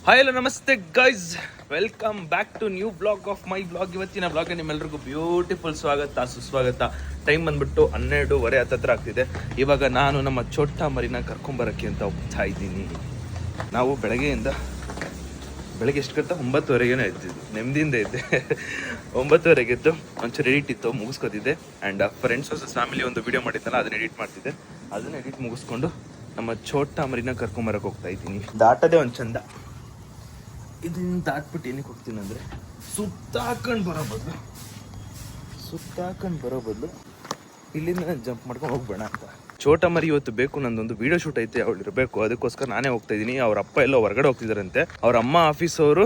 Hi hello ನಮಸ್ತೆ guys, welcome back to new blog of my blog. ಇವತ್ತಿನ blog ನಿಮ್ಮೆಲ್ಲರಿಗೂ beautiful ಸ್ವಾಗತ ಸುಸ್ವಾಗತ. ಟೈಮ್ ಬಂದ್ಬಿಟ್ಟು 12:30 ಹತ್ತಿರ ಆಗ್ತಿದೆ. ಇವಾಗ ನಾನು ನಮ್ಮ ಚೋಟ ಮರಿನ ಕರ್ಕೊಂಬರಕ್ಕೆ ಅಂತ ಹೋಗ್ತಾ ಇದ್ದೀನಿ. ನಾವು ಬೆಳಗ್ಗೆ ಎಷ್ಟು ಗೊತ್ತಾ 9:30 ಎದ್ದಿದ್ದು, ನೆಮ್ಮದಿಯಿಂದ ಇದ್ದೆ. 9:30 ಎದ್ದು ಒಂಚೂರು ಎಡಿಟ್ ಇತ್ತು, ಮುಗಿಸ್ಕೊತಿದ್ದೆ. ಆ್ಯಂಡ್ ಫ್ರೆಂಡ್ಸ್ ವರ್ಸಸ್ ಫ್ಯಾಮಿಲಿ ಒಂದು ವಿಡಿಯೋ ಮಾಡಿದ್ದಲ್ಲ, ಅದನ್ನ ಎಡಿಟ್ ಮಾಡ್ತಿದ್ದೆ. ಅದನ್ನ ಎಡಿಟ್ ಮುಗಿಸ್ಕೊಂಡು ನಮ್ಮ ಚೋಟ ಮರಿನ ಕರ್ಕೊಂಬರಕ್ಕೆ ಹೋಗ್ತಾ ಇದ್ದೀನಿ. ದಾಟದೇ ಒಂದು ಚಂದ. ಇದನ್ನ ದಾಟ್ಬಿಟ್ಟು ಏನಕ್ಕೆ ಹೋಗ್ತೀನಿ ಅಂದರೆ, ಸುತ್ತಾಕೊಂಡು ಬರೋ ಬದಲು ಇಲ್ಲಿಂದ ಜಂಪ್ ಮಾಡ್ಕೊಂಡು ಹೋಗ್ಬೇಡ ಅಂತ. ಚೋಟ ಮರಿ ಇವತ್ತು ಬೇಕು, ನಂದೊಂದು ವಿಡಿಯೋ ಶೂಟ್ ಐತೆ, ಅವಳು ಇರಬೇಕು. ಅದಕ್ಕೋಸ್ಕರ ನಾನೇ ಹೋಗ್ತಾ ಇದ್ದೀನಿ. ಅವ್ರ ಅಪ್ಪ ಎಲ್ಲೋ ಹೊರಗಡೆ ಹೋಗ್ತಿದ್ದಾರಂತೆ. ಅವ್ರ ಅಮ್ಮ ಆಫೀಸವರು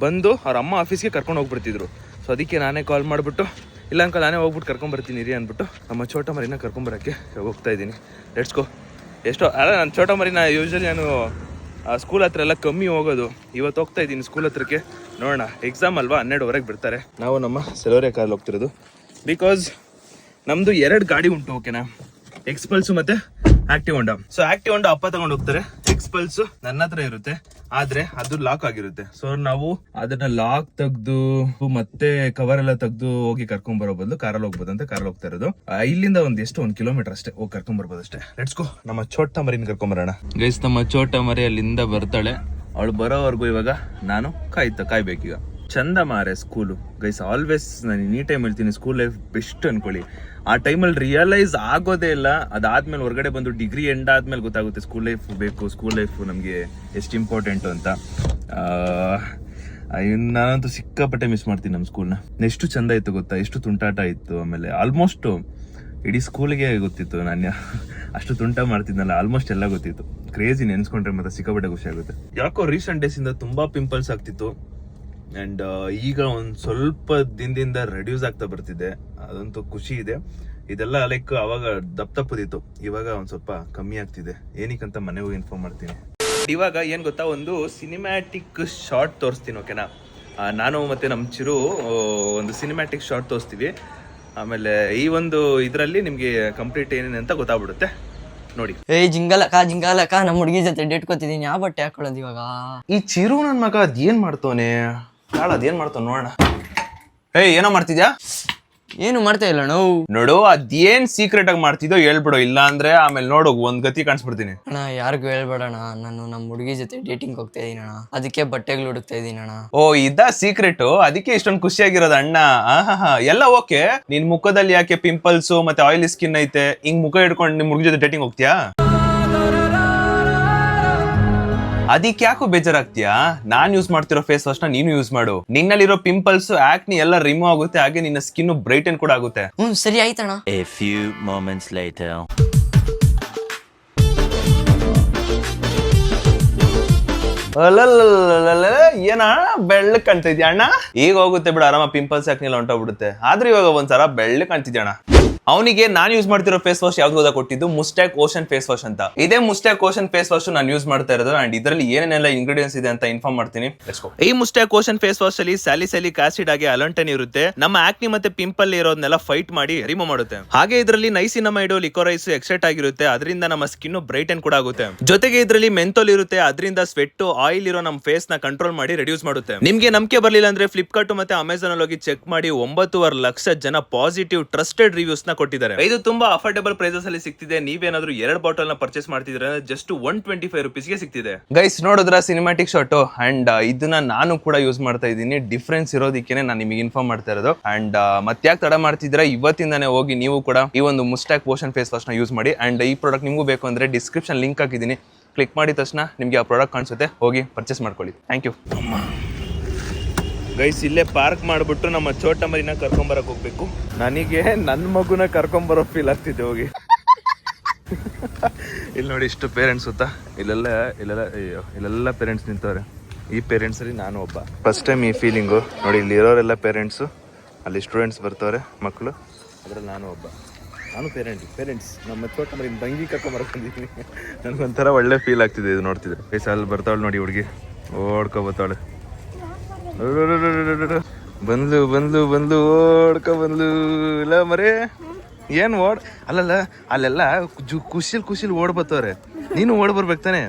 ಬಂದು ಅವ್ರ ಅಮ್ಮ ಆಫೀಸ್ಗೆ ಕರ್ಕೊಂಡು ಹೋಗ್ಬಿಡ್ತಿದ್ರು. ಸೊ ಅದಕ್ಕೆ ನಾನೇ ಕಾಲ್ ಮಾಡಿಬಿಟ್ಟು, ಇಲ್ಲ ಅಂಕಲ್ ನಾನೇ ಹೋಗ್ಬಿಟ್ಟು ಕರ್ಕೊಂಬರ್ತೀನಿ ರೀ ಅಂದ್ಬಿಟ್ಟು ನಮ್ಮ ಚೋಟ ಮರಿನ ಕರ್ಕೊಂಬರೋಕ್ಕೆ ಹೋಗ್ತಾ ಇದ್ದೀನಿ. Let's go. ಎಷ್ಟೋ ಅಲ್ಲ, ನಾನು ಚೋಟ ಮರಿನ ಯೂಶ್ವಲಿ ನಾನು ಸ್ಕೂಲ್ ಹತ್ರ ಎಲ್ಲ ಕಮ್ಮಿ ಹೋಗೋದು. ಇವತ್ತು ಹೋಗ್ತಾ ಇದ್ದೀನಿ ಸ್ಕೂಲ್ ಹತ್ರಕ್ಕೆ. ನೋಡೋಣ, ಎಕ್ಸಾಮ್ ಅಲ್ವಾ, 12:00 ಬಿಡ್ತಾರೆ. ನಾವು ನಮ್ಮ ಸೆಲೋರಿಯಾ ಕಾರಲ್ಲಿ ಹೋಗ್ತಿರೋದು. ಬಿಕಾಸ್ ನಮ್ಮದು 2 ಗಾಡಿ ಉಂಟು, ಓಕೆನಾ? ಎಕ್ಸ್ಪಲ್ಸು ಮತ್ತೆ ಆಕ್ಟಿವ್ ಹೊಂಡಾ. ಸೊ ಆಕ್ಟಿವ್ ಹೊಂಡಾ ಅಪ್ಪ ತಗೊಂಡು ಹೋಗ್ತಾರೆ, ಎಕ್ಸ್ಪಲ್ಸು ನನ್ನ ಹತ್ರ ಇರುತ್ತೆ, ಆದ್ರೆ ಅದು ಲಾಕ್ ಆಗಿರುತ್ತೆ. ಸೊ ನಾವು ಅದನ್ನ ಲಾಕ್ ತೆಗ್ದು ಮತ್ತೆ ಕವರ್ ಎಲ್ಲ ತೆಗ್ದು ಹೋಗಿ ಕರ್ಕೊಂಡ್ ಬರೋ ಬದಲು ಕಾರಲ್ಲಿ ಹೋಗ್ಬೋದು ಅಂತ ಕಾರಲ್ಲಿ ಹೋಗ್ತಾ ಇರೋದು. ಇಲ್ಲಿಂದ ಒಂದು ಕಿಲೋಮೀಟರ್ ಅಷ್ಟೇ, ಹೋಗಿ ಕರ್ಕೊಂಡ್ ಬರ್ಬೋದು ಅಷ್ಟೇ. Let's go. ನಮ್ಮ ಚೋಟ ಮರಿನ ಕರ್ಕೊಂಬರೋಣ ಗೈಸ್. ನಮ್ಮ ಚೋಟ ಮರಿ ಅಲ್ಲಿಂದ ಬರ್ತಾಳೆ. ಅವಳು ಬರೋವರೆಗೂ ಇವಾಗ ನಾನು ಕಾಯ್ಬೇಕೀಗ. ಚಂದ ಮಾರೆ ಸ್ಕೂಲು ಗೈಸ್. ಆಲ್ವೇಸ್ ನಾನು ಎನಿ ಟೈಮ್ ಹೇಳ್ತೀನಿ, ಸ್ಕೂಲ್ ಲೈಫ್ ಬೆಸ್ಟ್ ಅನ್ಕೊಳ್ಳಿ. ಆ ಟೈಮಲ್ಲಿ ರಿಯಲೈಸ್ ಆಗೋದೇ ಇಲ್ಲ. ಅದಾದ್ಮೇಲೆ ಹೊರಗಡೆ ಬಂದು ಡಿಗ್ರಿ ಎಂಡ್ ಆದ್ಮೇಲೆ ಗೊತ್ತಾಗುತ್ತೆ ಸ್ಕೂಲ್ ಲೈಫ್ ಬೇಕು, ಸ್ಕೂಲ್ ಲೈಫ್ ನಮಗೆ ಎಷ್ಟು ಇಂಪಾರ್ಟೆಂಟು ಅಂತ. ನಾನಂತೂ ಸಿಕ್ಕಾಪಟ್ಟೆ ಮಿಸ್ ಮಾಡ್ತೀನಿ ನಮ್ಮ ಸ್ಕೂಲ್ನ. ಎಷ್ಟು ಚಂದ ಇತ್ತು ಗೊತ್ತಾ, ಎಷ್ಟು ತುಂಟಾಟ ಇತ್ತು. ಆಮೇಲೆ ಆಲ್ಮೋಸ್ಟ್ ಇಡೀ ಸ್ಕೂಲ್ಗೆ ಗೊತ್ತಿತ್ತು, ನಾನು ಅಷ್ಟು ತುಂಟ ಮಾಡ್ತಿದ್ನಲ್ಲ, ಆಲ್ಮೋಸ್ಟ್ ಎಲ್ಲ ಗೊತ್ತಿತ್ತು. ಕ್ರೇಜಿ ನೆನ್ಸ್ಕೊಂಡ್ರೆ ಮತ್ತೆ ಸಿಕ್ಕಾಪಟ್ಟೆ ಖುಷಿ ಆಗುತ್ತೆ. ಯಾಕೋ ರೀಸೆಂಟ್ ಡೇಸ್ ಇಂದ ತುಂಬಾ ಪಿಂಪಲ್ಸ್ ಆಗ್ತಿತ್ತು. ಅಂಡ್ ಈಗ ಒಂದ್ ಸ್ವಲ್ಪ ದಿನದಿಂದ ರೆಡ್ಯೂಸ್ ಆಗ್ತಾ ಬರ್ತಿದೆ, ಅದಂತೂ ಖುಷಿ ಇದೆ. ಇದೆಲ್ಲ ಲೈಕ್ ಅವಾಗ ದಪ್ಪದಿತ್ತು, ಇವಾಗ ಒಂದ್ ಸ್ವಲ್ಪ ಕಮ್ಮಿ ಆಗ್ತಿದೆ. ಏನಕ್ಕಂತ ಮನೆಗೆ ಹೋಗಿ ಇನ್ಫಾರ್ಮ್ ಮಾಡ್ತೀನಿ. ಇವಾಗ ಏನ್ ಗೊತ್ತಾ, ಒಂದು ಸಿನಿಮ್ಯಾಟಿಕ್ ಶಾರ್ಟ್ ತೋರಿಸ್ತೀನಿ, ಓಕೆನಾ? ನಾನು ಮತ್ತೆ ನಮ್ಮ ಚಿರು ಒಂದು ಸಿನಿಮ್ಯಾಟಿಕ್ ಶಾರ್ಟ್ ತೋರಿಸ್ತೀವಿ. ಆಮೇಲೆ ಈ ಒಂದು ಇದರಲ್ಲಿ ನಿಮ್ಗೆ ಕಂಪ್ಲೀಟ್ ಏನೇನು ಅಂತ ಗೊತ್ತಾಗ್ಬಿಡುತ್ತೆ, ನೋಡಿ. ಜಿಂಗಾಲಕ್ಕ ನಮ್ಮ ಹುಡುಗಿ ಜೊತೆ ಡೇಟ್ ಕೊತಿದ್ದೀನಿ. ಯಾವ ಬಟ್ಟೆ ಹಾಕೊಳ್ಳೋದು ಇವಾಗ? ಈ ಚಿರು ನನ್ ಮಗ ಅದೇನ್ ಮಾಡ್ತವನೆ, ಅದೇನ್ ಮಾಡ್ತಾವ ನೋಡೋಣ. ಏನೋ ಮಾಡ್ತಿದ್ಯಾ? ಏನು ಮಾಡ್ತಾ ಇಲ್ಲ ನೋಡು, ಅದೇನ್ ಸೀಕ್ರೆಟ್ ಆಗಿ ಮಾಡ್ತಿದ್ದೋ ಹೇಳ್ಬಿಡು, ಇಲ್ಲ ಅಂದ್ರೆ ಆಮೇಲೆ ನೋಡು ಒಂದ್ ಗತಿ ಕಾಣಿಸ್ಬಿಡ್ತೀನಿ. ಅಣ್ಣ ಯಾರಿಗೂ ಹೇಳ್ಬೇಡಣ, ನಾನು ನಮ್ಮ ಹುಡುಗಿ ಜೊತೆ ಡೇಟಿಂಗ್ ಹೋಗ್ತಾ ಇದೀನಿ ಅಣ್ಣ, ಅದಕ್ಕೆ ಬಟ್ಟೆಗಳು ಹುಡುಕ್ತಾ ಇದೀನಿ ಅಣ್ಣ. ಓ, ಇದ ಸೀಕ್ರೆಟ್? ಅದಕ್ಕೆ ಇಷ್ಟೊಂದು ಖುಷಿಯಾಗಿರೋದು ಅಣ್ಣ? ಎಲ್ಲ ಓಕೆ. ನಿನ್ ಮುಖದಲ್ಲಿ ಯಾಕೆ ಪಿಂಪಲ್ಸ್ ಮತ್ತೆ ಆಯಿಲಿ ಸ್ಕಿನ್ ಐತೆ, ಹಿಂಗ್ ಮುಖ ಹಿಡ್ಕೊಂಡು ನಿಮ್ ಹುಡುಗಿ ಜೊತೆ ಡೇಟಿಂಗ್ ಹೋಗ್ತೀಯಾ? ಅದಕ್ಕೆ ಯಾಕೋ ಬೇಜಾರಾಗ್ತೀಯಾ? ನಾನ್ ಯೂಸ್ ಮಾಡ್ತಿರೋ ಫೇಸ್ ವಾಶ್ ನ ನೀನು ಯೂಸ್ ಮಾಡು. ನಿನ್ನಲ್ಲಿರೋ ಪಿಂಪಲ್ಸ್, ಆಕ್ನಿ ಎಲ್ಲ ರಿಮೂವ್ ಆಗುತ್ತೆ, ಹಾಗೆ ನಿನ್ನ ಸ್ಕಿನ್ ಬ್ರೈಟನ್ ಕೂಡ ಆಗುತ್ತೆ. ಸರಿ ಆಯ್ತಣ್ಣ. A few moments later. ಏನ ಬೆಳ್ಳಕ್ ಕಾಣ್ತಿದ್ಯಾ ಅಣ್ಣ? ಈಗ ಹೋಗುತ್ತೆ ಬಿಡು, ಆರಾಮ ಪಿಂಪಲ್ಸ್ ಯಾಕನೆಲ್ಲ ಹೊಂಟೋಗ್ಬಿಡುತ್ತೆ. ಆದ್ರೆ ಇವಾಗ ಒಂದ್ಸಲ ಬೆಳ್ಳಕ್ ಕಾಣ್ತಿದ್ಯಾ ಅಣ್ಣ. ಅವನಿಗೆ ನಾನು ಯೂಸ್ ಮಾಡ್ತಿರೋ ಫೇಸ್ ವಾಶ್ ಯಾವ್ದು ಓದಾ ಕೊಟ್ಟಿದ್ದು, ಮುಸ್ಟ್ಯಾಕ್ ಓಷನ್ ಫೇಸ್ ವಾಶ್ ಅಂತ. ಇದೇ ಮುಸ್ಟ್ಯಾಕ್ ಓಷನ್ ಫೇಸ್ ವಾಶ್ ನಾನು ಯೂಸ್ ಮಾಡ್ತಾ ಇರೋದು. ಅಂಡ್ ಇದರಲ್ಲಿ ಏನೇನೆಲ್ಲ ಇಂಗ್ರೀಡಿಯೆಂಟ್ಸ್ ಇದೆ ಅಂತ ಇನ್ಫಾರ್ಮ್ ಮಾಡ್ತೀನಿ. ಈ ಮುಸ್ಟ್ಯಾಕ್ ಓಷನ್ ಫೇಸ್ ವಾಶ್ ಅಲ್ಲಿ ಸ್ಯಾಲಿಸಿಲಿಕ್ ಆಸಿಡ್ ಆಗಿ ಅಲಂಟನ್ ಇರುತ್ತೆ. ನಮ್ಮ ಆಕ್ನಿ ಮತ್ತೆ ಪಿಂಪಲ್ ಇರೋದನ್ನೆಲ್ಲ ಫೈಟ್ ಮಾಡಿ ರಿಮೂವ್ ಮಾಡುತ್ತೆ. ಹಾಗೆ ಇದರಲ್ಲಿ ನೈಸಿನಮೈಡ್, ಲಿಕೋರೈಸ್ ಎಕ್ಸ್ಟ್ರಾಕ್ಟ್ ಆಗಿರುತ್ತೆ, ಅದರಿಂದ ನಮ್ಮ ಸ್ಕಿನ್ ಬ್ರೈಟನ್ ಕೂಡ ಆಗುತ್ತೆ. ಜೊತೆಗೆ ಇದರಲ್ಲಿ ಮೆಂಥೋಲ್ ಇರುತ್ತೆ, ಅದರಿಂದ ಸ್ವೆಟ್ ಆಯಿಲ್ ಇರೋ ನಮ್ಮ ಫೇಸ್ ನ ಕಂಟ್ರೋಲ್ ಮಾಡಿ ರೆಡ್ಯೂಸ್ ಮಾಡುತ್ತೆ. ನಿಮ್ಗೆ ನಂಬಿಕೆ ಬರ್ಲಿಲ್ಲ ಅಂದ್ರೆ ಫ್ಲಿಪ್ಕಾರ್ಟ್ ಮತ್ತೆ ಅಮೆಜಾನ್ ಅಲ್ಲಿ ಹೋಗಿ ಚೆಕ್ ಮಾಡಿ. 9.5 ಲಕ್ಷ ಜನ ಪಾಸಿಟಿವ್ ಟ್ರಸ್ಟೆಡ್ ರಿವ್ಯೂಸ್ ನ ಕೊಟ್ಟಿದ್ದಾರೆ. ಇದು ತುಂಬಾ ಅಫೋರ್ಡಬಲ್ ಪ್ರೈಸಸ್ ಅಲ್ಲಿ ಸಿಗ್ತಿದೆ. ನೀವೇನಾದ್ರೂ 2 ಬಾಟಲ್ ನ ಪರ್ಚೇಸ್ ಮಾಡ್ತಿದ್ರೆ ಜಸ್ಟ್ 125 ರೂಪೀಸ್ಗೆ ಸಿಗ್ತಿದೆ. ಗೈಸ್ ನೋಡಿದ್ರ ಸಿನಿಮ್ಯಾಟಿಕ್ ಶಾಟ್, ಅಂಡ್ ಇದನ್ನ ನಾನು ಕೂಡ ಯೂಸ್ ಮಾಡ್ತಾ ಇದ್ದೀನಿ. ಡಿಫ್ರೆನ್ಸ್ ಇರೋದಕ್ಕೇನೆ ನಾನು ನಿಮಗೆ ಇನ್ಫಾರ್ಮ್ ಮಾಡ್ತಾ ಇರೋದು. ಅಂಡ್ ಮತ್ತ್ಯಾಕೆ ತಡ ಮಾಡ್ತಿದ್ರೆ, ಇವತ್ತಿಂದಾನೇ ಹೋಗಿ ನೀವು ಕೂಡ ಈ ಒಂದು ಮುಸ್ಟ್ಯಾಕ್ ಓಷನ್ ಫೇಸ್ ವಾಶ್ ನ ಯೂಸ್ ಮಾಡಿ. ಅಂಡ್ ಈ ಪ್ರಾಡಕ್ಟ್ ನಿಮಗೂ ಬೇಕು ಅಂದ್ರೆ ಡಿಸ್ಕ್ರಿಪ್ಷನ್ ಲಿಂಕ್ ಹಾಕಿದ್ದೀನಿ, ಕ್ಲಿಕ್ ಮಾಡಿದ ತಕ್ಷಣ ನಿಮ್ಗೆ ಆ ಪ್ರಾಡಕ್ಟ್ ಕಾಣಿಸುತ್ತೆ, ಹೋಗಿ ಪರ್ಚೇಸ್ ಮಾಡ್ಕೊಳ್ಳಿ. Thank you. ಗೈಸ್ ಇಲ್ಲೇ ಪಾರ್ಕ್ ಮಾಡಿಬಿಟ್ಟು ನಮ್ಮ ಚೋಟ ಮರಿನ ಕರ್ಕೊಂಬರಕ್ಕೆ ಹೋಗ್ಬೇಕು. ನನಗೆ ನನ್ನ ಮಗುನ ಕರ್ಕೊಂಬರೋ ಫೀಲ್ ಆಗ್ತಿದೆ ಹೋಗಿ. ಇಲ್ಲಿ ನೋಡಿ, ಇಷ್ಟು ಪೇರೆಂಟ್ಸ್ ಸುತ್ತಾ, ಇಲ್ಲೆಲ್ಲ ಪೇರೆಂಟ್ಸ್ ನಿಂತವ್ರೆ. ಈ ಪೇರೆಂಟ್ಸ್ ಅಲ್ಲಿ ನಾನು ಒಬ್ಬ. ಫಸ್ಟ್ ಟೈಮ್ ಈ ಫೀಲಿಂಗು ನೋಡಿ. ಇಲ್ಲಿ ಇರೋರೆಲ್ಲ ಪೇರೆಂಟ್ಸು, ಅಲ್ಲಿ ಸ್ಟೂಡೆಂಟ್ಸ್ ಬರ್ತವ್ರೆ ಮಕ್ಕಳು, ಅದ್ರಲ್ಲಿ ನಾನು ಒಬ್ಬ. ನಾನು ಪೇರೆಂಟ್ಸ್ ನಮ್ಮ ಚೋಟ ಮರಿನ ಬಂಗಿ ಕರ್ಕೊಂಬರಕ್ಕೆ ಬಂದಿದ್ದೀನಿ. ನನಗೊಂಥರ ಒಳ್ಳೆ ಫೀಲ್ ಆಗ್ತಿದೆ ಇದು ನೋಡ್ತಿದ್ರೆ. ಗೈಸ್ ಅಲ್ಲಿ ಬರ್ತಾವಳು ನೋಡಿ ಹುಡುಗಿ, ಓಡ್ಕೊಬತ್ತಾಳೆ. ಬಂದ್ಲು ಓಡ್ಕ ಬಂದ್ಲು. ಇಲ್ಲ ಮರೇ, ಏನ್ ಅಲ್ಲಲ್ಲ, ಅಲ್ಲೆಲ್ಲ ಖುಷಿಲ್ ಓಡ್ ಬರ್ತವ್ರೆ. ನೀನು ಓಡ್ ಬರ್ಬೇಕು ತಾನೆ?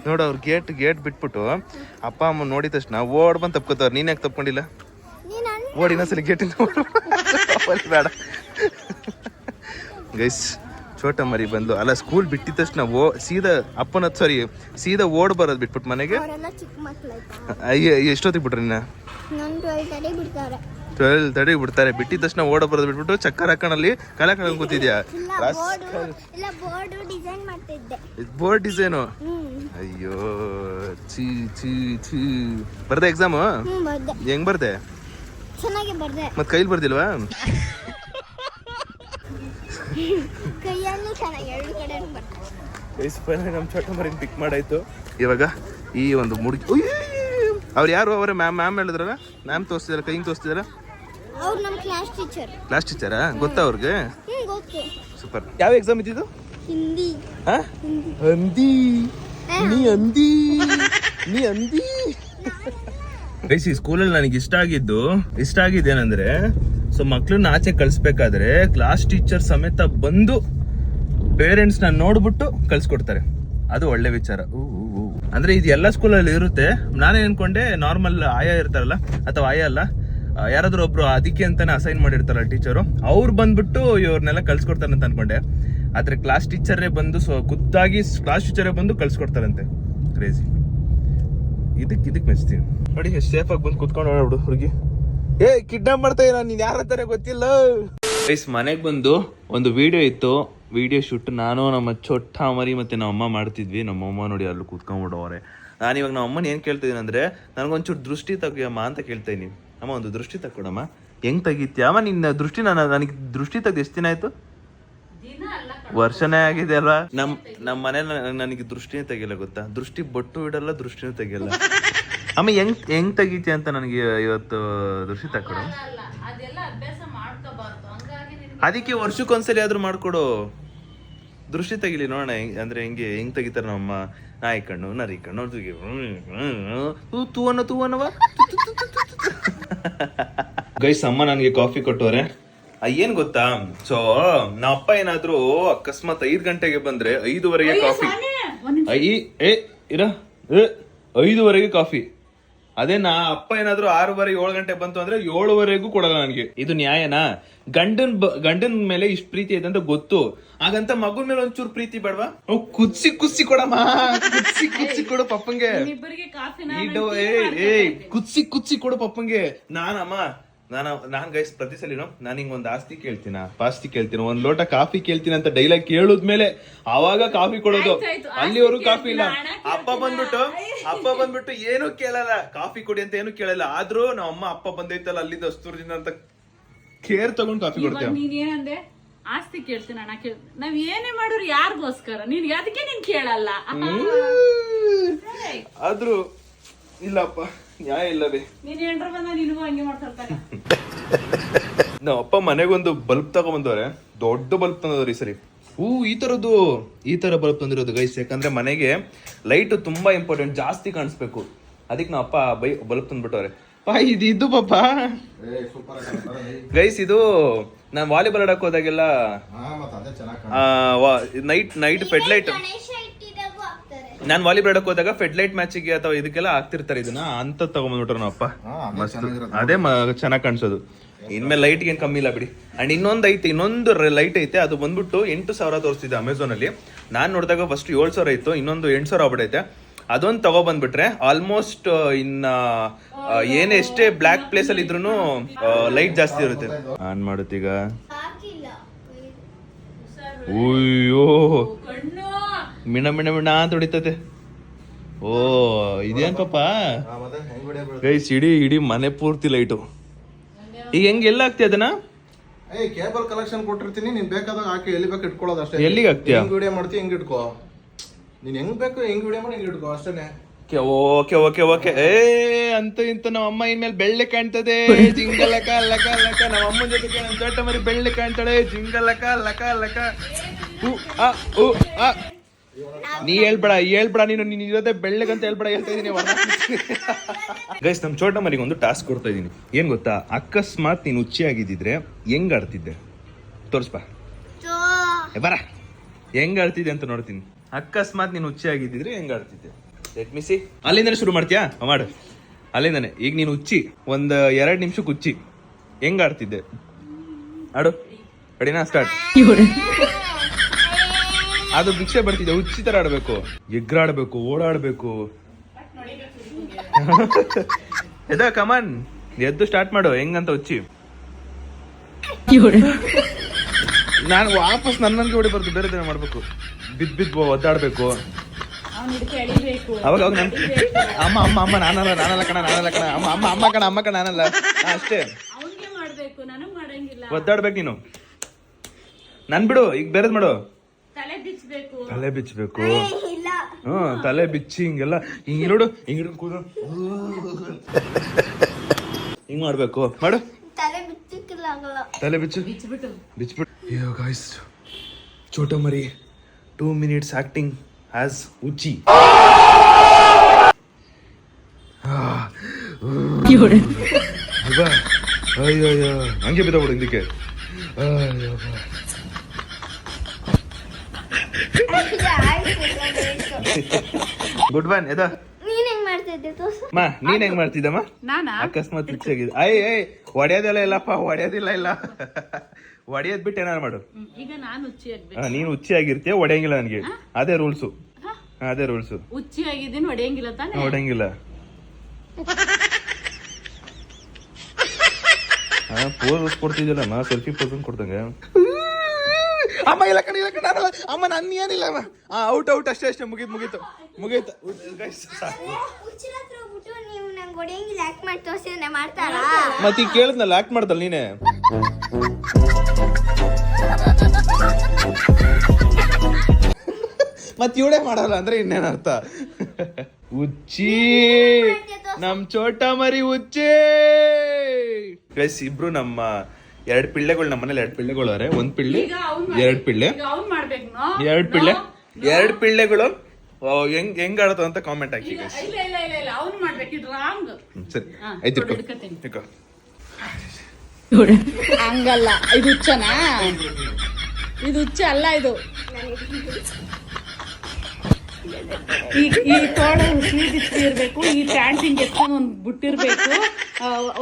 ನೋಡು ಅವ್ರು ಗೇಟ್ ಬಿಟ್ಬಿಟ್ಟು ಅಪ್ಪ ಅಮ್ಮ ನೋಡಿದ ತಕ್ಷಣ ಓಡ್ ಬಂದು ತಪ್ಕೋತಾವ್ರು. ನೀನ್ ಯಾಕೆ ತಪ್ಕೊಂಡಿಲ್ಲ? ಓಡಿ ಇನ್ನೊಂದ್ಸಲಿ ಗೇಟಿಂದ ಬೇಡ ಗೈಸ್. ಚೋಟ ಮರಿ ಬಂದು ಅಲ್ಲ ಸ್ಕೂಲ್ ಬಿಟ್ಟಿದ ತಕ್ಷಣ ಸೀದಾ ಸೀದಾ ಓಡ್ ಬರೋದು ಬಿಟ್ಬಿಟ್ಟು ಮನೆಗೆ. ಅಯ್ಯ ಎಷ್ಟೊತ್ತಿಗೆ ಬಿಟ್ರಿ ನಿನ್ನ? 12:30 ಬಿಡ್ತಾರೆ. ಬಿಟ್ಟಿದ ತಕ್ಷಣ ಓಡ ಬರೋದು ಬಿಟ್ಬಿಟ್ಟು ಚಕ್ಕರ್ ಹಾಕೋಣಲ್ಲಿ ಕಲೆ ಕಳ್ಕೊಂಡ್ ಕೂತಿದ್ಯಾ? Board design. ಅಯ್ಯೋ ಚೀ ಚೀ ಚೀ. ಬರ್ದೆ ಎಕ್ಸಾಮು? ಹೆಂಗ್ ಬರ್ದೆ? ಮತ್ ಕೈಲಿ ಬರ್ದಿಲ್ವಾ? ನಮ್ ಚೋಟ ಮರಿನ ಪಿಕ್ ಮಾಡಾಯ್ತು. ಇವಾಗ ಈ ಒಂದು ಮುಡುಗಿ ಅವ್ರು ಯಾರು? ಅವರ ಮ್ಯಾಮ್ ಹೇಳಿದ್ರಲ್ಲ, ಮ್ಯಾಮ್ ತೋರಿಸ್ತಿದಾರ, ಕೈ ತೋರಿಸ್ತಿದಾರ. ಕ್ಲಾಸ್ ಟೀಚರಾ? ಗೊತ್ತಾ ಅವ್ರಿಗೆ? ಸೂಪರ್. ಯಾವ ಎಕ್ಸಾಮ್ ಇದ್ದಿದ್ದು? ಹಿಂದಿ. ನೀ ಅಂದಿ ಗೈಸ್. ಈ ಸ್ಕೂಲಲ್ಲಿ ನನಗೆ ಇಷ್ಟ ಆಗಿದ್ದೇನೆಂದ್ರೆ, ಸೊ ಮಕ್ಳನ್ನ ಆಚೆ ಕಳ್ಸ್ಬೇಕಾದ್ರೆ ಕ್ಲಾಸ್ ಟೀಚರ್ ಸಮೇತ ಬಂದು ಪೇರೆಂಟ್ಸ್ ನ ನೋಡ್ಬಿಟ್ಟು ಕಳ್ಸ್ಕೊಡ್ತಾರೆ. ಅದು ಒಳ್ಳೆ ವಿಚಾರ. ಅಂದ್ರೆ ಇದು ಎಲ್ಲ ಸ್ಕೂಲಲ್ಲಿ ಇರುತ್ತೆ. ನಾನೇ ಅನ್ಕೊಂಡೆ ನಾರ್ಮಲ್ ಆಯಾ ಇರ್ತಾರಲ್ಲ, ಅಥವಾ ಆಯಾ ಅಲ್ಲ, ಯಾರಾದ್ರೂ ಒಬ್ರು ಅದಕ್ಕೆ ಅಂತಾನೆ ಅಸೈನ್ ಮಾಡಿರ್ತಾರಲ್ಲ ಟೀಚರು, ಅವ್ರು ಬಂದ್ಬಿಟ್ಟು ಇವ್ರನ್ನೆಲ್ಲ ಕಳ್ಸ್ಕೊಡ್ತಾರೆ ಅಂತ ಅನ್ಕೊಂಡೆ. ಆದ್ರೆ ಕ್ಲಾಸ್ ಟೀಚರೇ ಬಂದು ಖುದ್ದಾಗಿ ಕ್ಲಾಸ್ ಟೀಚರೇ ಬಂದು ಕಳ್ಸ್ಕೊಡ್ತಾರಂತೆ. ಕ್ರೇಜಿ. ಇದಕ್ ಮೆಚ್ತೀನಿ ನೋಡಿ. ಎಷ್ಟು ಸೇಫ್ ಆಗಿ ಬಂದು ಕುತ್ಕೊಂಡು ನೋಡ್ಬಿಡು ಹುಡುಗಿ. ಕಿಡ್ನಾಪ್ ಮಾಡ್ತಾ ಇಲ್ಲ, ನೀನ್ ಯಾರ ಅಂತಾನೆ ಗೊತ್ತಿಲ್ಲ. ಗೈಸ್ ಮನೆಗೆ ಬಂದು ಒಂದು ವಿಡಿಯೋ ಇತ್ತು. ವಿಡಿಯೋ ಶೂಟ್ ನಾನು ನಮ್ಮ ಚೊಟ್ಟ ಮರಿ ಮತ್ತೆ ನಮ್ಮ ಅಮ್ಮ ಮಾಡ್ತಿದ್ವಿ. ನಮ್ಮ ಅಮ್ಮ ನೋಡಿ ಅಲ್ಲಿ ಕೂತ್ಕೊಂಡ್ಬಿಡೋರೆ. ನಾನಿವಾಗ ನಮ್ಮ ಅಮ್ಮನ ಏನ್ ಕೇಳ್ತಿದ್ದೀನಿ ಅಂದ್ರೆ, ನನಗೊಂಚೂರು ದೃಷ್ಟಿ ತೆಗಿಯಮ್ಮ ಅಂತ ಕೇಳ್ತಾ ಇದೀನಿ. ಅಮ್ಮ ಒಂದು ದೃಷ್ಟಿ ತಕ್ಕೊಡಮ್ಮ. ಹೆಂಗ್ ತೆಗಿತ್ಯ ಅಮ್ಮ ನಿನ್ನ ದೃಷ್ಟಿ? ನನಗೆ ದೃಷ್ಟಿ ತೆಗ್ದು ಎಷ್ಟು ದಿನ ಆಯ್ತು? ವರ್ಷನೇ ಆಗಿದೆ ಅಲ್ವಾ? ನಮ್ಮ ಮನೇಲಿ ನನಗೆ ದೃಷ್ಟಿನೇ ತೆಗಿಯಲ್ಲ ಗೊತ್ತಾ? ದೃಷ್ಟಿ ಬೊಟ್ಟು ಇಡಲ್ಲ, ದೃಷ್ಟಿನೂ ತೆಗಿಯಲ್ಲ. ಅಮ್ಮ ಹೆಂಗ್ ತೆಗಿತ್ಯ ಅಂತ ನನಗೆ ಇವತ್ತು ದೃಷ್ಟಿ ತಕ್ಕೊಡು. ಅದಕ್ಕೆ ವರ್ಷಕ್ಕೊಂದ್ಸಲಿ ಆದ್ರೂ ಮಾಡ್ಕೊಡು. ದೃಷ್ಟಿ ತೆಗಿಲಿ ನೋಡೋಣ ಅಂದ್ರೆ ಹೆಂಗ್ ತೆಗಿತಾರ ನಮ್ಮಮ್ಮ. ನಾಯಿ ಕಣ್ಣು, ನರಿ ಕಣ್ಣು, ತೂ ಅನ್ನವ. ಗೈಸ್ ಅಮ್ಮ ನನಗೆ ಕಾಫಿ ಕೊಟ್ಟವ್ರೆ. ಏನ್ ಗೊತ್ತಾ, ಸೊ ನಮ್ಮ ಅಪ್ಪ ಏನಾದ್ರು ಅಕಸ್ಮಾತ್ 5 ಗಂಟೆಗೆ ಬಂದ್ರೆ 5:15 ಕಾಫಿ. 5:15 ಕಾಫಿ. ಅದೇ ಅಪ್ಪ ಏನಾದ್ರು 6:15 7 ಗಂಟೆ ಬಂತು ಅಂದ್ರೆ 7:15 ಕೊಡಲ್ಲ ನನಗೆ. ಇದು ನ್ಯಾಯನಾ? ಗಂಡನ್ ಮೇಲೆ ಇಷ್ಟ ಪ್ರೀತಿ ಇದೆ ಅಂತ ಗೊತ್ತು, ಹಾಗಂತ ಮಗನ ಮೇಲೆ ಒಂಚೂರು ಪ್ರೀತಿ ಬೇಡವಾ? ಕುದಿಸಿ ಕೊಡಮ್ಮ. ಕುದಿಸಿ ಕೊಡು ಪಪ್ಪಂಗೆ. ಕುದಿಸಿ ಕೊಡು ಪಪ್ಪಂಗೆ. ನಾನ್ ಗೈಸ್ ಪ್ರತಿ ಸಲಿನೂ ನಾನು ಹಿಂಗ್ ಒಂದ್ ಆಸ್ತಿ ಕೇಳ್ತೀನಿ, ಒಂದ್ ಲೋಟ ಕಾಫಿ ಕೇಳ್ತೀನಿ ಅಂತ ಡೈಲಾಗ್ ಕೇಳುದ್ಮೇಲೆ ಅವಾಗ ಕಾಫಿ ಕೊಡೋದು. ಅಲ್ಲಿವರೆಗೂ ಕಾಫಿ ಇಲ್ಲ. ಅಪ್ಪ ಬಂದ್ಬಿಟ್ಟು ಏನು ಕೇಳಲ್ಲ, ಕಾಫಿ ಕೊಡಿ ಅಂತ ಏನು ಕೇಳಲ್ಲ. ಆದ್ರೂ ನಮ್ಮ ಅಮ್ಮ ಅಪ್ಪ ಬಂದೈತಲ್ಲ ಅಲ್ಲಿಂದ ಅಸ್ತೂರ್ಜಿನ ಅಂತ ಕೇರ್ ತಗೊಂಡು ಕಾಫಿ ಕೊಡ್ತೇವೆ. ನೀನೇನಂದೆ? ಆಸ್ತಿ ಕೇಳ್ತೀನಿ ಅಣ್ಣ. ನಾವ್ ಏನೇ ಮಾಡೋರು ಯಾರಿಗೋಸ್ಕರ? ನಿನ್ಗೆ ಅದಕ್ಕೆ ನೀನ್ ಕೇಳಲ್ಲ. ಆದ್ರೂ ಇಲ್ಲಪ್ಪ, ನ್ಯಾಯ ಇಲ್ಲವೇ? ನೀನ್ ಏನ್ರ ಬಂದ ನಿನಗೂ ಹಂಗೆ ಮಾಡ್ತಾರೆ. ನಮ್ಮ ಅಪ್ಪ ಮನೆಗೊಂದು ಬಲ್ಬ್ ತಗೊಂಡ್ಬಂದವ್ರೆ. ದೊಡ್ಡ ಬಲ್ಬ್ ತಂದವ್ರಿ ಈ ಸರಿ. ಈ ತರ ಬಲ್ಬ್ ತಂದಿರೋದು ಗೈಸ್. ಯಾಕಂದ್ರೆ ಮನೆಗೆ ಲೈಟ್ ತುಂಬಾ ಇಂಪಾರ್ಟೆಂಟ್, ಜಾಸ್ತಿ ಕಾಣಿಸ್ಬೇಕು. ಅದಕ್ಕೆ ನಮ್ಮ ಅಪ್ಪ ಬಲ್ಬ್ ತಂದ್ಬಿಟ್ಟವ್ರೆ. ಇದು ಪಾಪ ಗೈಸ್, ಇದು ನಾನ್ ವಾಲಿಬಾಲ್ ಆಡಕ್ ಹೋದಾಗೆಲ್ಲ ನೈಟ್ ಫೆಡ್ ಲೈಟ್, ನಾನ್ ವಾಲಿಬಾಲ್ ಆಡಕ್ ಹೋದಾಗ ಫೆಡ್ ಲೈಟ್ ಮ್ಯಾಚಿಗೆ ಅಥವಾ ಇದಕ್ಕೆಲ್ಲ ಹಾಕ್ತಿರ್ತಾರೆ. ಇದನ್ನ ಅಂತ ತಗೊಂಡ್ಬಿಟ್ರು ನಮ್ಮ ಅಪ್ಪ. ಮಸ್ತ್. ಅದೇ ಚೆನ್ನಾಗಿ ಕಾಣಿಸೋದು. ಇನ್ಮೇಲೆ ಲೈಟ್ ಏನ್ ಕಮ್ಮಿ ಇಲ್ಲ ಬಿಡಿ. ಅಂಡ್ ಇನ್ನೊಂದು ಲೈಟ್ ಐತೆ, ಅದು ಬಂದ್ಬಿಟ್ಟು 8,000 ತೋರಿಸ್ತಿದೆ ಅಮೆಝಾನ್ ಅಲ್ಲಿ. ನಾನ್ ನೋಡಿದಾಗ ಫಸ್ಟ್ 7,000 ಇತ್ತು, ಇನ್ನೊಂದು 8,000 ಆಗ್ಬಿಟ್ಟೈತೆ. ಅದೊಂದು ತಗೊಬಂದ್ಬಿಟ್ರೆ ಆಲ್ಮೋಸ್ಟ್ ಇನ್ನ ಏನೇ ಎಷ್ಟೇ ಬ್ಲಾಕ್ ಪ್ಲೇಸ್ ಅಲ್ಲಿ ಇದ್ರೂ ಲೈಟ್ ಜಾಸ್ತಿ ಇರುತ್ತೆ. ಆನ್ ಮಾಡುತ್ತೀಗ. ಅಯ್ಯೋ ಮಿಣ ಅಂತ ಹೊಡಿತತೆ. ಓ ಇದೇನಪ್ಪ ಗೈಸ್, ಇಡೀ ಮನೆ ಪೂರ್ತಿ ಲೈಟು. ಈಗ ಎಲ್ಲ ಹಾಕ್ತಿಯ ಅದನ್ನ? ಕೇಬಲ್ ಕಲೆಕ್ಷನ್ ಕೊಟ್ಟಿರ್ತೀನಿ, ನೀನ್ ಬೇಕಾದಾಗ ಹಾಕಿ ಎಲ್ಲಿ ಬೇಕು ಇಟ್ಕೊಳ್ಳೋದು ಅಷ್ಟೇ. ಎಲ್ಲಿಗೆ ಹಾಕ್ತಿಯ? ವಿಡಿಯೋ ಮಾಡ್ತೀವಿ, ಹಿಂಗ್ ಇಟ್ಕೋ. ನೀನ್ ಹೆಂಗ್ ಬೇಕು ಹೆಂಗ್ ವಿಡಿಯೋ ಮಾಡಿ ಹಿಂಗ್ ಇಟ್ಕೋ ಅಷ್ಟೇನೆ. ಓಕೆ. ಅಂತ ಇಂತ ನಮ್ಮ ಅಮ್ಮ ಇನ್ಮೇಲೆ ಬೆಳ್ಳೆ ಕಾಣ್ತದೆ. ಜಿಂಗಲಕ ಲಕ ಲಕ. ನಮ್ಮ ಅಮ್ಮನ ಜೊತೆಗೆ ನಮ್ಮ ಚೋಟ ಮರಿ ಬೆಳ್ಳೆ ಕಾಣ್ತಾಳೆ. ಜಿಂಗಲಕ ಲಕ ಲಕ. ನೀ ಹೇಳ್ಬೇಡ ನೀನು ಇರೋದೇ ಬೆಳ್ಳೆಗಂತ ಹೇಳ್ಬೇಡ, ಹೇಳ್ತಾ ಇದೀನಿ. ಗೈಸ್ ನಮ್ ಚೋಟ ಮರಿಗೆ ಒಂದು ಟಾಸ್ಕ್ ಕೊಡ್ತಾ ಇದೀನಿ. ಏನ್ ಗೊತ್ತಾ, ಅಕಸ್ಮಾತ್ ನೀನು ಹುಚ್ಚಿ ಆಗಿದ್ದಿದ್ರೆ ಹೆಂಗ್ ಆಡ್ತಿದ್ದೆ ತೋರಿಸ್ಬಾ. ಬರ ಹೆಂಗ್ ಆಡ್ತಿದ್ದೆ ಅಂತ ನೋಡ್ತೀನಿ. ಅಕಸ್ಮಾತ್ ನೀನು ಹುಚ್ಚಿ ಆಗಿದ್ದಿದ್ರೆ ಹೆಂಗ್ ಆಡ್ತಿದ್ದೆ? Let me see. ಅಲ್ಲಿಂದನೇ ಶುರು ಮಾಡ್ತೀಯಾ? ಮಾಡು ಅಲ್ಲಿಂದಾನೆ. ಈಗ ನೀನು ಉಚ್ಚಿ ಒಂದು 2 ನಿಮಿಷಕ್ಕೆ ಉಚ್ಚಿ ಹೆಂಗ್ ಆಡ್ತಿದ್ದೆ ಆಡು. ರೆಡಿನಾ? ಸ್ಟಾರ್ಟ್. ಅದು ಭಿಕ್ಷೆ ಬರ್ತಿದ್ದೆ, ಉಚ್ಚಿ ತರ ಆಡ್ಬೇಕು, ಎಗ್ರಾಡ್ಬೇಕು, ಓಡಾಡ್ಬೇಕು. ಎದ ಕಮಾನ್, ಎದ್ದು ಸ್ಟಾರ್ಟ್ ಮಾಡು ಹೆಂಗಂತ ಉಚ್ಚಿ. ನಾನು ವಾಪಸ್ ನನ್ನನ್ಗೆ ಹೊಡಿಬಾರ್ದು, ಬೇರೆ ದಿನ ಮಾಡ್ಬೇಕು. ಬಿದ್ದು ಒದ್ದಾಡ್ಬೇಕು. ಅವಾಗ ಅಮ್ಮ ಅಮ್ಮ ಅಮ್ಮ ನಾನಲ್ಲ ಕಣ ಅಮ್ಮ ಕಣ ನಾನಲ್ಲ ಅಷ್ಟೇ. ಒದ್ದಾಡ್ಬೇಕು ನೀನು. ನನ್ ಬಿಡು, ಈಗ ಬೇರೆದ್ ಮಾಡು. ತಲೆ ಬಿಚ್ಚಬೇಕು. ತಲೆ ಬಿಚ್ಚಿ ಹಿಂಗೆಲ್ಲ ಹಿಂಗ್ ನೋಡು, ಹಿಂಗ್ ಕೂದು ಹಿಂಗ್ ಮಾಡ್ಬೇಕು. ಮಾಡು ತಲೆ ಬಿಚ್ಬಿಟ್ಟು. ಅಯ್ಯೋ ಗಾಯ್ಸ್, ಚೋಟ ಮರಿ 2 minutes ಆಕ್ಟಿಂಗ್ ಆಸ್ ಉಚ್ಚಿ. ಅಯ್ಯೋ ಹಂಗೆ ಬಿದ್ದೋಗ್ಬಿಡು ಹಿಂದಕ್ಕೆ. Good one. ಎದ ನೀನ್ ಹೆಂಗ್ ಮಾಡ್ತಿದ್ದಮ್ಮ? ಅಕಸ್ಮಾತ್ ಹುಚ್ಚಾಗಿದೆ. ಹೊಡೆಯೋದೆಲ್ಲ ಇಲ್ಲಪ್ಪ, ಹೊಡೆಯೋದಿಲ್ಲ. ಹೊಡೆಯೋದ್ ಬಿಟ್ಟು ಏನಾರು ಮಾಡು. ನೀನು ಹುಚ್ಚಿ ಆಗಿರ್ತೀಯ, ಹೊಡೆಯಂಗಿಲ್ಲ ನನ್ಗೆ. ಅದೇ ರೂಲ್ಸು. ಹುಚ್ಚಿ ಆಗಿದ್ದೀನಿ, ಹೊಡೆಯಂಗಿಲ್ಲ. ಪೋಸ್ ಕೊಡ್ತಿದ್ದಿಲ್ಲ, ನಾ ಸೆಲ್ಫಿ ಪೋಸ್ ಕೊಡ್ತಂಗೆ. ಅಮ್ಮ ಇಲ್ಲ ಕಣ ಅಮ್ಮ, ನನ್ನ ಏನಿಲ್ಲ ಅಮ್ಮ. ಔಟ್ ಅಷ್ಟೇ ಮುಗೀತು. ಮತ್ತೆ ಈಗ ಕೇಳಿದ್ನಲ್ಲ, ಆಕ್ಟ್ ಮಾಡ್ದಲ್ಲ ನೀನೆ. ಮತ್ ಇವಳೇ ಮಾಡಲ್ಲ ಅಂದ್ರೆ ಇನ್ನೇನರ್ಥ? ಉಚ್ಚಿ, ನಮ್ ಚೋಟ ಮರಿ ಉಚ್ಚಿ. ಗೈಸ್, ಇಬ್ರು ನಮ್ಮ 2 ಪಿಳ್ಳೆಗಳು, ನಮ್ಮ ಮನೇಲಿ 2 ಪಿಳ್ಳೆಗಳು ಅವರೆ. 1 ಪಿಳ್ಳೆ, 2 ಪಿಳ್ಳೆ, 2 ಪಿಳ್ಳೆಗಳು. ಹೆಂಗ್ ಆಡತ್ತ ಅಂತ ಕಾಮೆಂಟ್ ಹಾಕಿ ಗೈಸ್. ಸರಿ ಆಯ್ತು. ಹಂಗಲ್ಲ, ಇದು ಹುಚ್ಚನಾ? ಇದು ಹುಚ್ಚ ಅಲ್ಲ. ಇದು ಈ ತೋಡ ಸ್ಲೀವ್ ಇರ್ಬೇಕು, ಈ ಪ್ಯಾಂಟ್ ಹಿಂಗೆ ಎತ್ಕೊಂಡು ಒಂದ್ ಬುಟ್ಟಿರ್ಬೇಕು,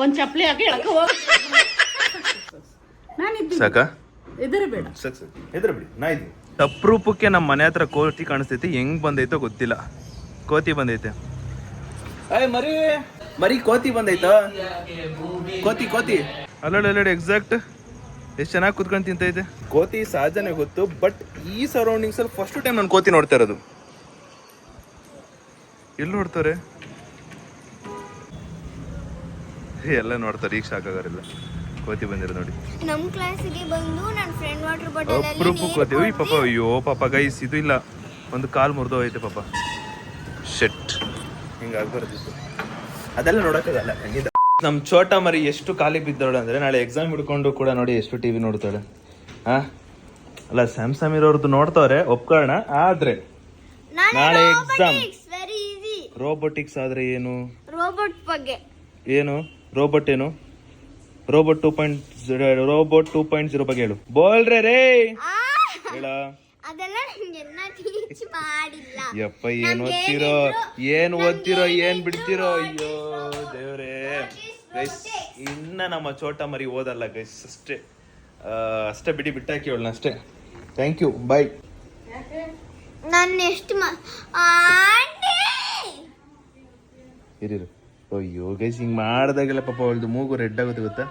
ಒಂದ್ ಚಪ್ಪಲಿ ಹಾಕಿ ಎಳಕ ಹೋಗ. ಸಾಕ ಎದುರು ಬೇಡ, ಎದುರು ಬಿಡಿ. ನಾ ಇದ್ದೀನಿ. ಅಪ್ರೂಪಕ್ಕೆ ನಮ್ಮ ಮನೆ ಹತ್ರ ಕೋತಿ ಕಾಣಿಸ್ತೈತಿ. ಹೆಂಗ್ ಬಂದೈತೋ ಗೊತ್ತಿಲ್ಲ. ಕೋತಿ ಬಂದೈತೆ. ಮರಿ ಕೋತಿ ಬಂದೈತೋ. ಕೋತಿ ಅಲ್ಲಡಿ ಎಕ್ಸಾಕ್ಟ್ ಎಷ್ಟು ಚೆನ್ನಾಗಿ ಕುತ್ಕೊಂಡು ತಿಂತೈತೆ. ಕೋತಿ ಸಹಜನೇ ಗೊತ್ತು, ಬಟ್ ಈ ಸರೌಂಡಿಂಗ್ಸ್ ಅಲ್ಲಿ ಫಸ್ಟ್ ಟೈಮ್ ನಾನು ಕೋತಿ ನೋಡ್ತಾ ಇರೋದು. ಎಲ್ಲಿ ನೋಡ್ತಾರೆ? ಎಲ್ಲ ನೋಡ್ತಾರೆ. ಈಗ ಸಾಕಾಗಾರಿಲ್ಲ. ಕೋತಿ ಬಂದಿರೋ ನೋಡಿ. ನಮ್ಮ ಕ್ಲಾಸಿಗೆ ಬಂದು ನನ್ನ ಫ್ರೆಂಡ್ ವಾಟರ್ ಬಾಟಲ್ ಅಲ್ಲಿ ಅಪ್ರೂಪ ಕೋತಿ. ಅಯ್ಯೋ ಪಾಪ ಗೈಸ್, ಇದು ಇಲ್ಲ, ಒಂದು ಕಾಲು ಮುರಿದೋಯ್ತೆ ಪಾಪ. ಶೆಟ್, ಹಿಂಗಾಗ್ಬಾರ್ದಿತ್ತು. ಅದೆಲ್ಲ ನೋಡಕ್ಕಾಗಲ್ಲ. ನಮ್ ಚೋಟ ಮರಿ ಎಷ್ಟು ಖಾಲಿ ಬಿದ್ದವಳು ಅಂದ್ರೆ, ನಾಳೆ ಎಕ್ಸಾಮ್ ಹಿಡ್ಕೊಂಡು ಕೂಡ ನೋಡಿ ಎಷ್ಟು ಟಿವಿ ನೋಡ್ತಾಳೆ. ಅಲ್ಲ, ಸ್ಯಾಮ್ಸಂಗ್ ಇರೋರ್ದು ನೋಡ್ತಾವ್ರೆ, ಒಪ್ಕೊಳ್ಳೋಣ. ಆದ್ರೆ ನಾಳೆ ಎಕ್ಸಾಮ್. ರೋಬೋಟಿಕ್ಸ್ ಆದ್ರೆ ಏನು? ರೋಬೋಟ್ ಬಗ್ಗೆ ಏನು? ರೋಬೋಟ್ ಏನು? ರೋಬೋಟ್ 2.0 ಬಗ್ಗೆ ಹೇಳು. ಬೋಲ್ರೆ ರೇ ಹೇಳ. ಅದೆಲ್ಲ ನನಗೆಲ್ಲ ಟೀಚ್ ಮಾಡಿಲ್ಲ. ಯಪ್ಪ, ಏನ್ ಓದ್ತಿರೋ ಏನ್ ಬಿಡ್ತಿರೋ. ಅಯ್ಯೋ ದೇವ್ರೇ. ಗೈಸ್, ಇನ್ನ ನಮ್ಮ ಚೋಟ ಮರಿ ಓದಲ್ಲ ಗೈಸ್. ಅಷ್ಟೇ ಬಿಡಿ, ಬಿಟ್ಟಾಕಿ ಅವಳನ್ನ ಅಷ್ಟೇ. ಥ್ಯಾಂಕ್ ಯು, ಬಾಯ್. ನಾನು ಎಷ್ಟು ಇರಿರು. ಅಯ್ಯೋ ಗೈಸ್, ಹಿಂಗ್ ಮಾಡ್ದಾಗೆಲ್ಲ ಪಾಪ ಅವಳದು ಮೂಗು ರೆಡ್ ಆಗುತ್ತೆ ಗೊತ್ತಾ.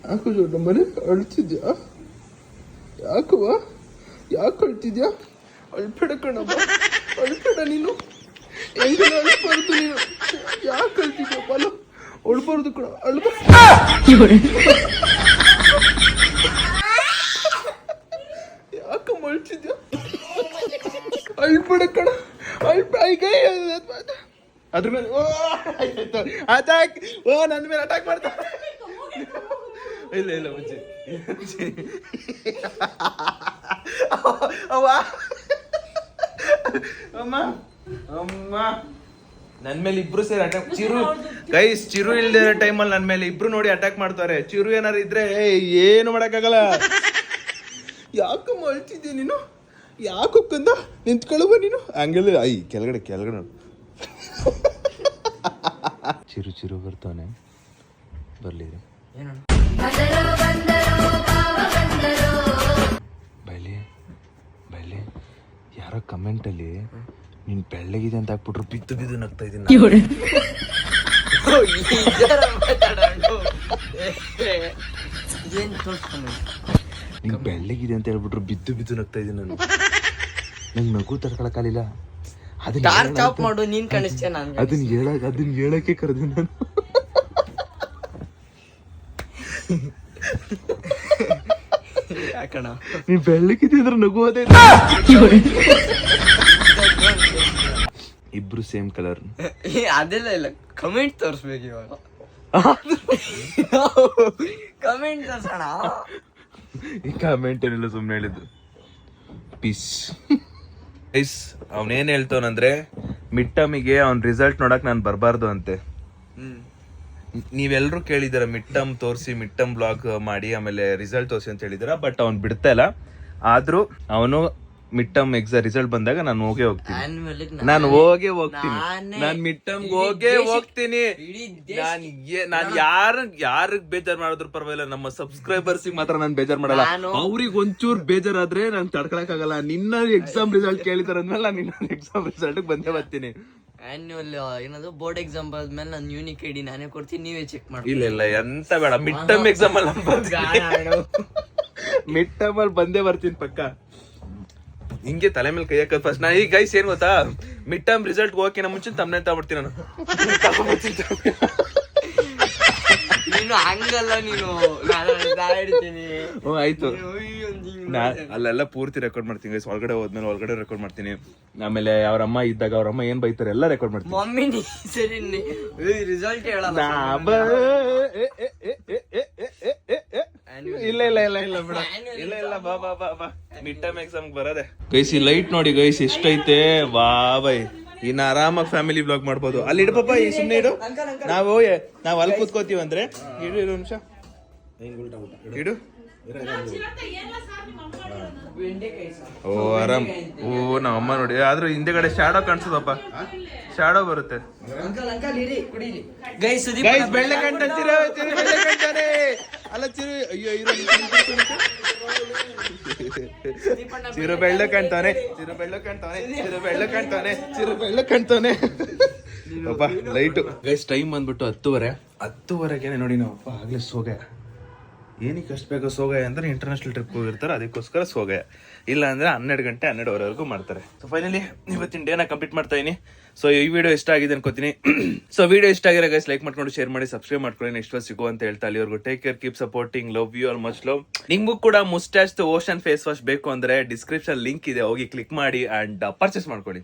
ಯಾಕೋ ಚೋಟ ಮರಿ ಅಳ್ತಿದ್ಯಾ? ಯಾಕೆ ಅಳ್ತಿದ್ಯಾ? ಅಳ್ಬೇಡ ಕಣಪ್ಪ, ಅಳ್ಬೇಡ ನೀನು. ಹೆಂಗೆಲ್ಲ ಅಳ್ಬಾರ್ದು ನೀನು. ಯಾಕೆ ಅಳ್ತಿದ್ಯಪ್ಪ? ಅಳ್ಬಾರ್ದು ಕಣ, ಯಾಕಮ್ಮ ಅಳ್ತಿದ್ಯಾ? ಅಳ್ಬೇಡ ಕಣ, ಅದ್ರ ಮೇಲೆ ಅಟ್ಯಾಕ್. ನನ್ನ ಮೇಲೆ ಅಟ್ಯಾಕ್ ಮಾಡ್ತಾ. ಇಲ್ಲ ಮುಂಚೆ ಅಮ್ಮ ನನ್ ಮೇಲೆ ಇಬ್ರು ಸೇರಿ ಅಟ್ಯಾಕ್. ಗೈಸ್ ಚಿರು ಇಲ್ದೇ ಟೈಮಲ್ಲಿ ನನ್ನ ಮೇಲೆ ಇಬ್ರು ನೋಡಿ ಅಟ್ಯಾಕ್ ಮಾಡ್ತಾರೆ. ಚಿರು ಏನಾರು ಇದ್ರೆ ಏನು ಮಾಡಕ್ಕಾಗಲ್ಲ. ಯಾಕಮ್ಮ ಅಳ್ತಿದ್ದೆ ನೀನು? ಯಾಕಂದ ನಿಂತ್ಕೊಳ್ಳುವ ನೀನು ಹಂಗೆಲ್ಲ ಕೆಳಗಡೆ ಚಿರು ಬರ್ತಾನೆ. ಬರ್ಲಿ ಬೈಲಿ ಯಾರೋ ಕಮೆಂಟಲ್ಲಿ ನೀನ್ ಬೆಳ್ಳಗಿದೆ ಅಂತ ಹಾಕ್ಬಿಟ್ರು ಬಿದ್ದು ನಗ್ತಾ ಇದ್ದೀನಿ. ನೀನ್ ಬೆಳ್ಳಗಿದೆ ಅಂತ ಹೇಳ್ಬಿಟ್ರು ಬಿದ್ದು ನಗ್ತಾ ಇದ್ದೀನಿ ನಾನು. ನಂಗೆ ನಗು ತಡ್ಕೊಳಕ್ಕಾಗಲಿಲ್ಲ. ಮಾಡು, ನೀನ್ ಕಾಣಿಸ್ತೀಯ ನನ್ಗೆ. ಅದನ್ನ ಹೇಳಕ್ಕೆ ಕರೆದೆ ನಾನು. ಯಾಕಣ ನೀನ್ ಬೆಳ್ಳಗಿದೆ ಅಂದ್ರೆ ನಗುವುದೇ. ಇಬ್ರು ಸೇಮ್ ಕಲರ್. ಅದೆಲ್ಲ ಇಲ್ಲ, ಕಮೆಂಟ್ ತೋರಿಸ್ಬೇಕು ಇವಾಗ. ಕಮೆಂಟ್ ತೋರ್ಸೋಣ. ಈ ಕಮೆಂಟ್ ಏನಿಲ್ಲ, ಸುಮ್ಮನೆ ಹೇಳಿದ್ದು. ಪೀಸ್ ಗೈಸ್, ಅವನೇನ್ ಹೇಳ್ತವನಂದ್ರೆ ಮಿಡ್ ಟರ್ಮಿಗೆ ಅವ್ನ ರಿಸಲ್ಟ್ ನೋಡಕ್ ನಾನು ಬರಬಾರ್ದು ಅಂತೆ. ನೀವೆಲ್ಲರೂ ಕೇಳಿದಾರ ಮಿಡ್ ಟರ್ಮ್ ತೋರಿಸಿ, ಮಿಡ್ ಟರ್ಮ್ ಬ್ಲಾಗ್ ಮಾಡಿ ಆಮೇಲೆ ರಿಸಲ್ಟ್ ತೋರಿಸಿ ಅಂತ ಹೇಳಿದಾರ. ಬಟ್ ಅವ್ನು ಬಿಡ್ತಾ ಇಲ್ಲ. ಆದ್ರೂ ಅವನು ಮಿಡ್ ಟರ್ಮ್ ಎಕ್ಸಾಮ್ ರಿಸಲ್ಟ್ ಬಂದಾಗ ನಾನು ಹೋಗೇ ಹೋಗ್ತೀನಿ. ನಾನು ಮಿಡ್ ಟರ್ಮ್ ಹೋಗ್ತೀನಿ. ನಾನು ಯಾರಿಗ್ ಬೇಜಾರ್ ಮಾಡಿದ್ರು ಪರವಾಗಿಲ್ಲ, ನಮ್ಮ ಸಬ್ಸ್ಕ್ರೈಬರ್ಸ್ ಮಾತ್ರ ನಾನು ಬೇಜಾರ್ ಮಾಡಲ್ಲ. ಅವ್ರಿಗೆ ಒಂಚೂರು ಬೇಜಾರಾದ್ರೆ ನಾನು ತಡ್ಕೊಳಕ್ ಆಗಲ್ಲ. ನಿನ್ನ ಎಕ್ಸಾಮ್ ರಿಸಲ್ಟ್ ಕೇಳಿದಾರ ಅಂದ್ಮೇಲೆ ನಾನು ನಿನ್ನ ಎಕ್ಸಾಮ್ ರಿಸಲ್ಟ್ ಬಂದೇ ಬರ್ತೀನಿ. ಆನ್ಯುವಲ್ ಏನದು ಬೋರ್ಡ್ ಎಕ್ಸಾಮ್ ಆದ್ಮೇಲೆ ನಾನು ಯೂನಿಕ್ ಐಡಿ ನಾನೇ ಕೊಡ್ತೀನಿ, ನೀವೇ ಚೆಕ್ ಮಾಡಿ. ಇಲ್ಲ ಎಂತ ಬೇಡ, ಮಿಡ್ ಟರ್ಮ್ ಎಕ್ಸಾಮ್ ಅಲ್ಲಿ ಮಿಡ್ ಟರ್ಮ್ ಅಲ್ಲಿ ಬಂದೇ ಬರ್ತೀನಿ ಪಕ್ಕ. ಹಿಂಗೆ ತಲೆ ಮೇಲೆ ಕೈ ಹಾಕೋದು ಫಸ್ಟ್. ನಾ ಈಗ ಗೈಸ್ ಏನ್ ಗೊತ್ತಾ, ಮಿಡ್ ಟರ್ಮ್ ರಿಸಲ್ಟ್ ಹೋಗಕ್ಕಿಂತ ಮುಂಚೆ ತಮ್ಮನೆ ತಗೊಬಿಡ್ತೀನಿ ನಾನು. ನೀನು ಹಂಗಲ್ಲ, ನೀನು ಆಯ್ತು. ಅಲ್ಲೆಲ್ಲ ಪೂರ್ತಿ ರೆಕಾರ್ಡ್ ಮಾಡ್ತೀನಿ ಗೈಸ್. ಒಳಗಡೆ ಹೋದ್ಮೇಲೆ ಒಳಗಡೆ ರೆಕಾರ್ಡ್ ಮಾಡ್ತೀನಿ. ಆಮೇಲೆ ಅವ್ರ ಅಮ್ಮ ಇದ್ದಾಗ ಅವ್ರ ಅಮ್ಮ ಏನ್ ಬೈತಾರೆ ಎಲ್ಲ ರೆಕಾರ್ಡ್ ಮಾಡ್ತೀನಿ. ಮಮ್ಮಿ ನೀ ಸರಿ ರಿಸಲ್ಟ್ ಹೇಳಲ್ಲ. ಇಲ್ಲ ಬಿಡ. ಇಲ್ಲ ಬಾ ಮಿಡ್ ಟರ್ಮ್ ಎಕ್ಸಾಮ್ ಬರೋದೆ ಗೈಸ್. ಈ ಲೈಟ್ ನೋಡಿ ಗೈಸ್ ಎಷ್ಟೈತೆ. ಬೈ ಇನ್ನು ಆರಾಮಾಗಿ ಫ್ಯಾಮಿಲಿ ಬ್ಲಾಗ್ ಮಾಡ್ಬೋದು. ಅಲ್ಲಿ ಇಡು ಪಾಪ, ಈ ಸುಮ್ಮನೆ ಇಡು. ನಾವು ಅಲ್ಲಿ ಕೂತ್ಕೋತೀವಿ ಅಂದ್ರೆ ಇಡು ನಿಮಿಷ ಇಡು. ಓ ಆರಾಮ್. ಓ ನಮ್ಮ ಅಮ್ಮ ನೋಡಿ. ಆದ್ರೂ ಹಿಂದೆಗಡೆ ಶಾಡೋ ಕಾಣಿಸೋದಪ್ಪ, ಶಾಡೋ ಬರುತ್ತೆ. ಗೈಸ್ ಬೆಳ್ಳೆ ಕಂಟಾನೆ ಅಲ್ಲ ಚಿರು. ಅಯ್ಯೋ ಚಿರು ಬೆಳ್ಳೆ ಕಾಣ್ತಾನೆ. ಅಪ್ಪ ಲೈಟು ಗೈಸ್. ಟೈಮ್ ಬಂದ್ಬಿಟ್ಟು 10:30 ನೋಡಿ. ನಾವು ಅಪ್ಪ ಆಗ್ಲೇ ಸೋಗಯ. ಏನಕ್ಕೆ ಅಷ್ಟು ಬೇಗ ಸೋಗಯ ಅಂದ್ರೆ ಇಂಟರ್ನ್ಯಾಷನಲ್ ಟ್ರಿಪ್ ಹೋಗಿರ್ತಾರೆ, ಅದಕ್ಕೋಸ್ಕರ ಸೋಗಯ. ಇಲ್ಲ ಅಂದ್ರೆ 12 ಗಂಟೆ 12:30ವರೆಗೂ ಮಾಡ್ತಾರೆ. ಸೊ ಫೈನಲಿ ಇವತ್ತಿನ ಡೇನ ಕಂಪ್ಲೀಟ್ ಮಾಡ್ತಾ ಇದೀನಿ. ಸೊ ಈ ವಿಡಿಯೋ ಇಷ್ಟ ಆಗಿದೆ ಅನ್ಕೋತೀನಿ. ಸೊ ವಿಡಿಯೋ ಇಷ್ಟ ಆಗಿರೋ ಗೈಸ್ ಲೈಕ್ ಮಾಡ್ಕೊಂಡು ಶೇರ್ ಮಾಡಿ ಸಬ್ಸ್ಕ್ರೈಬ್ ಮಾಡ್ಕೊಳ್ಳಿ. ನೆಕ್ಸ್ಟ್ ವಾರ ಸಿಗೋ ಅಂತ ಹೇಳ್ತಾ ಅಲ್ಲಿವರೆಗೂ take care, keep supporting, love you all much love. ನಿಮ್ಗೂ ಕೂಡ ಮುಸ್ಟಾಚ್ ಓಷನ್ ಫೇಸ್ ವಾಶ್ ಬೇಕು ಅಂದ್ರೆ ಡಿಸ್ಕ್ರಿಪ್ಷನ್ ಲಿಂಕ್ ಇದೆ, ಹೋಗಿ ಕ್ಲಿಕ್ ಮಾಡಿ ಅಂಡ್ ಪರ್ಚೇಸ್ ಮಾಡ್ಕೊಳ್ಳಿ.